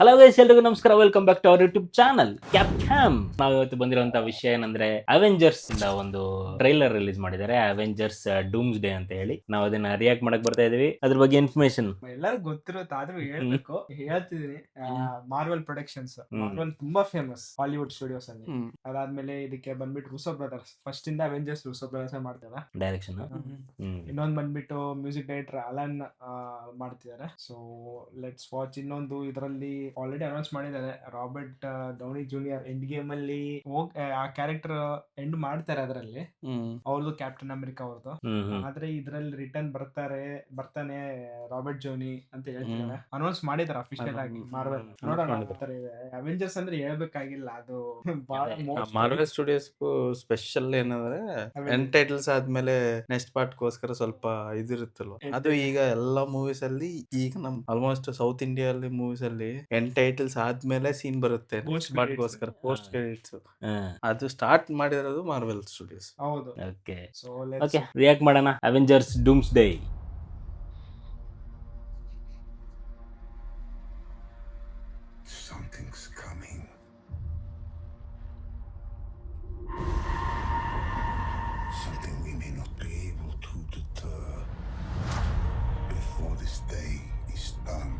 Hello guys, ಎಲ್ರಿಗೂ ನಮಸ್ಕಾರ. Welcome back to our YouTube channel ಕ್ಯಾಪ್ಕ್ಯಾಮ್. ನಾವು ಇವತ್ತು ಬಂದಿರುವಂತ ವಿಷಯ ಏನಂದ್ರೆ ಅವೆಂಜರ್ಸ್ ಇಂದ ಒಂದು ಟ್ರೈಲರ್ ರಿಲೀಸ್ ಮಾಡಿದ್ದಾರೆ, ಅವೆಂಜರ್ಸ್ ಡೂಮ್ಸ್ ಡೇ ಅಂತ ಹೇಳಿ. ನಾವು ಅದನ್ನ ರಿಯಾಕ್ಟ್ ಮಾಡಕ್ ಬರ್ತಾ ಇದೀವಿ. ಅದ್ರ ಬಗ್ಗೆ ಇನ್ಫಾರ್ಮೇಶನ್ ಎಲ್ಲರಿಗೂ ಗೊತ್ತಿರುತ್ತೆ, ಆದ್ರೂ ಹೇಳ್ಬೇಕು, ಹೇಳ್ತಿದೀನಿ. ಮಾರ್ವೆಲ್ ಪ್ರೊಡಕ್ಷನ್ಸ್, ಮಾರ್ವೆಲ್ ತುಂಬಾ ಫೇಮಸ್ ಹಾಲಿವುಡ್ ಸ್ಟುಡಿಯೋಸ್ ಅಲ್ಲಿ. ಅದಾದ್ಮೇಲೆ ಇದಕ್ಕೆ ಬಂದ್ಬಿಟ್ಟು ರೂಸೋ ಬ್ರದರ್ಸ್, ಫಸ್ಟ್ ಇಂದ ಅವೆಂಜರ್ಸ್ ರೂಸೋ ಬ್ರದರ್ಸ್ ಮಾಡ್ತಾರೆ. ಡೈರೆಕ್ಷನ್. ಇನ್ನೊಂದ್ ಬಂದ್ಬಿಟ್ಟು ಮ್ಯೂಸಿಕ್ ಡೈರೆಕ್ಟರ್ ಅಲನ್ ಮಾಡ್ತಿದ್ದಾರೆ. So let's watch. ಇನ್ನೊಂದು ಇದರಲ್ಲಿ ಆಲ್ರೆಡಿ ಅನೌನ್ಸ್ ಮಾಡಿದ್ದಾರೆ, Robert downy junior end game ಅಲ್ಲಿ ಆ ಕ್ಯಾರೆಕ್ಟರ್ ಎಂಡ್ ಮಾಡ್ತಾರೆ. ಅದರಲ್ಲಿ ಅವ್ರದ್ದು ಕ್ಯಾಪ್ಟನ್ ಅಮೆರಿಕಾ ಅವ್ರದ್ದು. ಆದ್ರೆ ಇದ್ರಲ್ಲಿ ರಿಟರ್ನ್ ಬರ್ತಾನೆ ರಾಬರ್ಟ್ ಜೋನಿ ಅಂತ ಹೇಳ್ತಿದ್ದಾರೆ. ಅನೌನ್ಸ್ ಮಾಡಿದಾರೆ ಅಫಿಷಿಯಲ್ ಆಗಿ ಮಾರ್ವೆಲ್. ನೋಡೋಣ. ಅವೆಂಜರ್ಸ್ ಅಂದ್ರೆ ಹೇಳ್ಬೇಕಾಗಿಲ್ಲ, ಅದು ಮಾರ್ವೆಲ್ ಸ್ಟುಡಿಯೋಸ್ ಸ್ಪೆಷಲ್ ಏನಂದ್ರೆ ಎಂಡ್ ಟೈಟಲ್ಸ್ ಆದ್ಮೇಲೆ ನೆಕ್ಸ್ಟ್ ಪಾರ್ಟ್ ಗೋಸ್ಕರ ಸ್ವಲ್ಪ ಇದಿರುತ್ತಲ್ವ, ಅದು ಈಗ ಎಲ್ಲಾ ಮೂವೀಸ್ ಅಲ್ಲಿ, ಈಗ ನಮ್ ಆಲ್ಮೋಸ್ಟ್ ಸೌತ್ ಇಂಡಿಯಾ ಅಲ್ಲಿ ಮೂವೀಸ್ ಅಲ್ಲಿ ಎಂಡ್ ಟೈಟಲ್ಸ್ ಆದ್ಮೇಲೆ ಸೀನ್ ಬರುತ್ತೆ ನೆಕ್ಸ್ಟ್ ಪಾರ್ಟ್ ಗೋಸ್ಕರ, ಪೋಸ್ಟ್ ಕ್ರೆಡಿಟ್ಸ್. ಅದು ಸ್ಟಾರ್ಟ್ ಮಾಡಿರೋದು ಮಾರ್ವೆಲ್ ಸ್ಟುಡಿಯೋಸ್. ಹೌದು. ಓಕೆ ಸೊ ಓಕೆ, ರಿಯಾಕ್ಟ್ ಮಾಡೋಣ. Avengers Doomsday. Something's coming. Something we may not be able to deter. Before this day is done,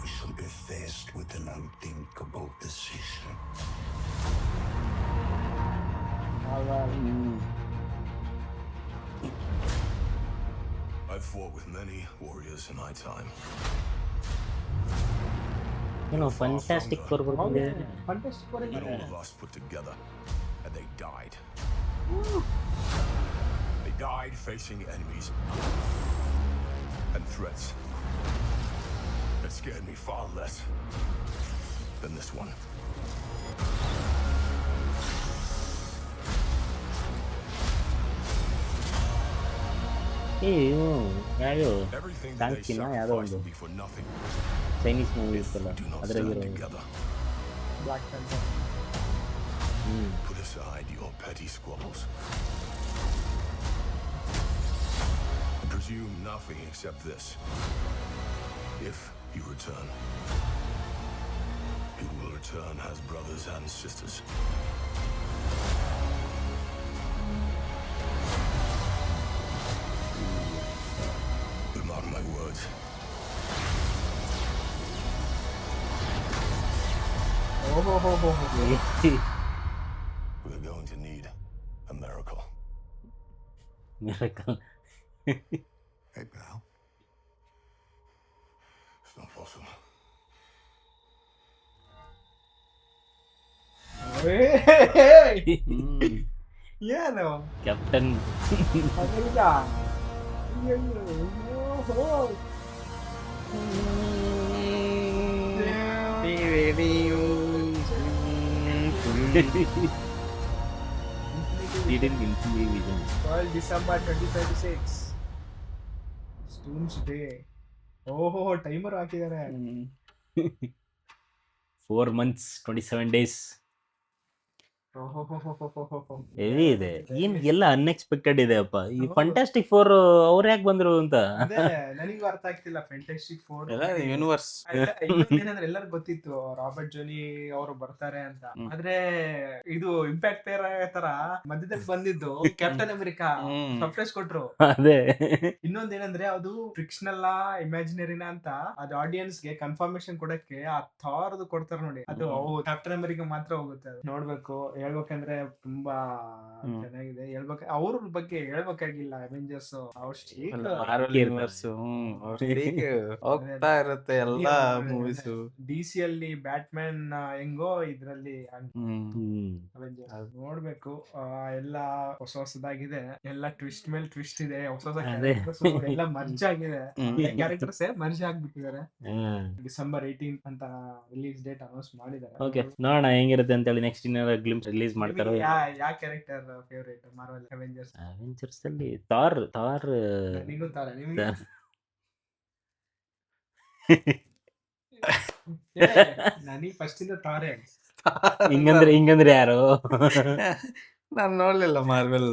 we shall be faced with an unthinkable decision. I've fought with many warriors in my time. ಏನೋ fantastic four ಬರ್ತಿದೆ. Fantastic Four And all of us put together, and they died. They died facing enemies and threats that scared me far less than this one. ಯಾವ್ದು Everything that they Thank you, sacrificed will be for nothing Chinese movie if ಇತ್ತಲ್ಲ we do not ಅದ್ರಲ್ಲಿ stand together. Black Panther. Put aside your petty squabbles. Presume nothing except this. If you return, you will return as brothers and sisters. But mark my words, we're going to need a miracle. Miracle. Hey, pal. It's not possible. ಏನು captain America? December 2026. Doomsday. ಓಹೋ, timer ಹಾಕಿದ್ದಾರೆ. 4 months 27 days. Heavy ಇದೆ. ಏನ್ ಎಲ್ಲ unexpected ಇದೆ ಅಪ್ಪ. ಈ fantastic four ಅವ್ರು ಯಾಕೆ ಬಂದ್ರು ಅಂತ ಅದೇ ನನಗೂ ಅರ್ಥ ಆಗ್ತಿಲ್ಲ. ಫ್ಯಾಂಟಾಸ್ಟಿಕ್ ಫೋರ್ ಯೂನಿವರ್ಸ್ ಏನಂದ್ರೆ ಎಲ್ಲರಿಗೂ ಗೊತ್ತಿತ್ತು ರಾಬರ್ಟ್ ಜೋನಿ ಅವರು ಬರ್ತಾರೆ ಅಂತ. ಆದ್ರೆ ಇದು ಇಂಪ್ಯಾಕ್ಟ್ ತರ ಮಧ್ಯದಲ್ಲಿ ಬಂದಿದ್ದು ಕ್ಯಾಪ್ಟನ್ ಅಮೆರಿಕಾ ಸರ್ಪ್ರೈಸ್ ಕೊಟ್ರು. ಅದೇ ಇನ್ನೊಂದೇನಂದ್ರೆ ಅದು ಫಿಕ್ಷನಲ್ ಇಮ್ಯಾಜಿನರಿನ ಅಂತ ಅದು ಆಡಿಯನ್ಸ್ ಗೆ ಕನ್ಫರ್ಮೇಶನ್ ಕೊಡಕ್ಕೆ ಆ ಥಾರ್ದು ಕೊಡ್ತಾರೆ ನೋಡಿ. ಅದು ಕ್ಯಾಪ್ಟನ್ ಅಮೆರಿಕಾ ಮಾತ್ರ ಹೋಗುತ್ತೆ. ಅದು ನೋಡ್ಬೇಕು. ಹೇಳ್ಬೇಕಂದ್ರೆ ತುಂಬಾ ಚೆನ್ನಾಗಿದೆ. ಅವ್ರ ಬಗ್ಗೆ ಹೇಳ್ಬೇಕಾಗಿಲ್ಲ. ಅವೆಂಜರ್ಸ್ ಮಾರ್ವೆಲ್ ಯೂನಿವರ್ಸ್ ಹೋಗ್ತಾ ಇರುತ್ತೆ ಎಲ್ಲಾ ಮೂವೀಸ್. DC ಅಲ್ಲಿ ಬ್ಯಾಟ್ಮ್ಯಾನ್ ಹೆಂಗೋ ಇದ್ರಲ್ಲಿ ಅವೆಂಜರ್ಸ್ ನೋಡ್ಬೇಕು. ಎಲ್ಲ ಹೊಸದಾಗಿದೆ. ಎಲ್ಲ ಟ್ವಿಸ್ಟ್ ಮೇಲೆ ಟ್ವಿಸ್ಟ್ ಇದೆ. ಹೊಸ ಎಲ್ಲ ಮರ್ಜ್ ಆಗಿದೆ. Characters merge ಆಗ್ಬಿಟ್ಟಿದ್ದಾರೆ. December 18 ಅಂತ ರಿಲೀಸ್ ಡೇಟ್ ಅನೌನ್ಸ್ ಮಾಡಿದ್ದಾರೆ. ಓಕೆ, ನೋಡೋಣ ಹೆಂಗಿರುತ್ತೆ ಅಂತ ಹೇಳಿ. ನೆಕ್ಸ್ಟ್ ಇನ್ನೇನಾದ್ರು ಗ್ಲಿಮ್ಸ್ ರಿಲೀಸ್ ಮಾಡ್ತಾರೋ. ಯಾವ character favourite Marvel Avengers? Avengers ಅಲ್ಲಿ ಥಾರ್ ನಿಗೂ ತಾರೆ ನಿಮಗೆ ನನಗೆ ಫಸ್ಟ್ ಇಂದ ತಾರೆ. ಹಿಂಗಂದ್ರೆ ಯಾರು? ನಾನು ನೋಡ್ಲಿಲ್ಲ ಮಾರ್ವೆಲ್.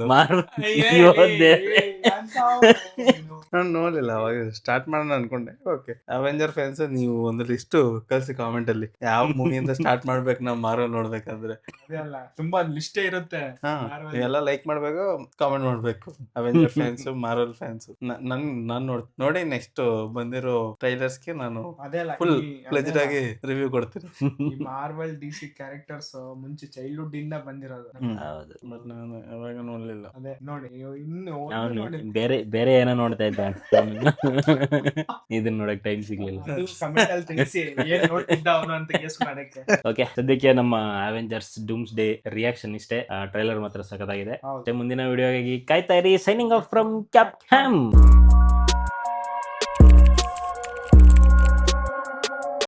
ನಾನು ನೋಡ್ಲಿಲ್ಲ ಅವಾಗ ಸ್ಟಾರ್ಟ್ ಮಾಡೋಣ ಅನ್ಕೊಂಡೆ. ಓಕೆ, ಅವೆಂಜರ್ ಫ್ಯಾನ್ಸ್ ನೀವು ಒಂದು ಲಿಸ್ಟ್ ಕಳ್ಸಿ ಕಾಮೆಂಟ್ ಅಲ್ಲಿ, ಯಾವ ಮೂವಿಯಿಂದ ಸ್ಟಾರ್ಟ್ ಮಾಡ್ಬೇಕು ನಾವು ಮಾರ್ವೆಲ್ ನೋಡ್ಬೇಕಂದ್ರೆ. ಅದೇ ಅಲ್ಲ, ತುಂಬಾ ಲಿಸ್ಟೇ ಇರುತ್ತೆ. ಹಾ, Marvel. ನೀವೆಲ್ಲ ಲೈಕ್ ಮಾಡ್ಬೇಕು, ಕಾಮೆಂಟ್ ಮಾಡ್ಬೇಕು. Avenger fans, Marvel fans. ನಾನು ನೋಡಿ ನೆಕ್ಸ್ಟ್ ಬಂದಿರೋ ಟ್ರೈಲರ್ಸ್ಗೆ ನಾನು ಅದೇ ಅಲ್ಲ, ಫುಲ್ ಈ ಪ್ಲೆಜರ್ ಆಗಿ ರಿವ್ಯೂ ಕೊಡ್ತೀನಿ. ಈ ಮಾರ್ವೆಲ್ DC ಕ್ಯಾರೆಕ್ಟರ್ಸ್ ಮುಂಚೆ ಚೈಲ್ಡ್ಹುಡ್ ಇಂದ ಬಂದಿರೋದು. ಹೌದು. ಬಟ್ ನಾನು ಯಾವಾಗ ನೋಡ್ಲಿಲ್ಲ. ಅದೇ ನೋಡಿ, ಇನ್ನು ಅವನು ನೋಡಿ. ಬೇರೆ ಏನೋ ನೋಡ್ತಾ ಇದ್ದ ಇದನ್ನ ನೋಡಕ್ ಟೈಮ್ ಸಿಗ್ಲಿಲ್ಲ. ಅದು comment ಅಲ್ಲಿ ತಿಳಿಸಿ ಏನ್ ನೋಡ್ತಿದ್ದ ಅವನು ಅಂತ ಗೆಸ್ ಮಾಡಕ್ಕೆ. ಓಕೆ, ಸದ್ಯಕ್ಕೆ ನಮ್ಮ ಅವೆಂಜರ್ಸ್ ಡೂಮ್ಸ್ ಡೇ ರಿಯಾಕ್ಷನ್ ಇಷ್ಟೇ. ಟ್ರೈಲರ್ ಮಾತ್ರ ಸಖತ್ತಾಗಿದೆ. ಹೌದು. ಮತ್ತೆ ಮುಂದಿನ ವಿಡಿಯೋಗಾಗಿ ಕಾಯ್ತಾ ಇರಿ. Signing off from cap ham.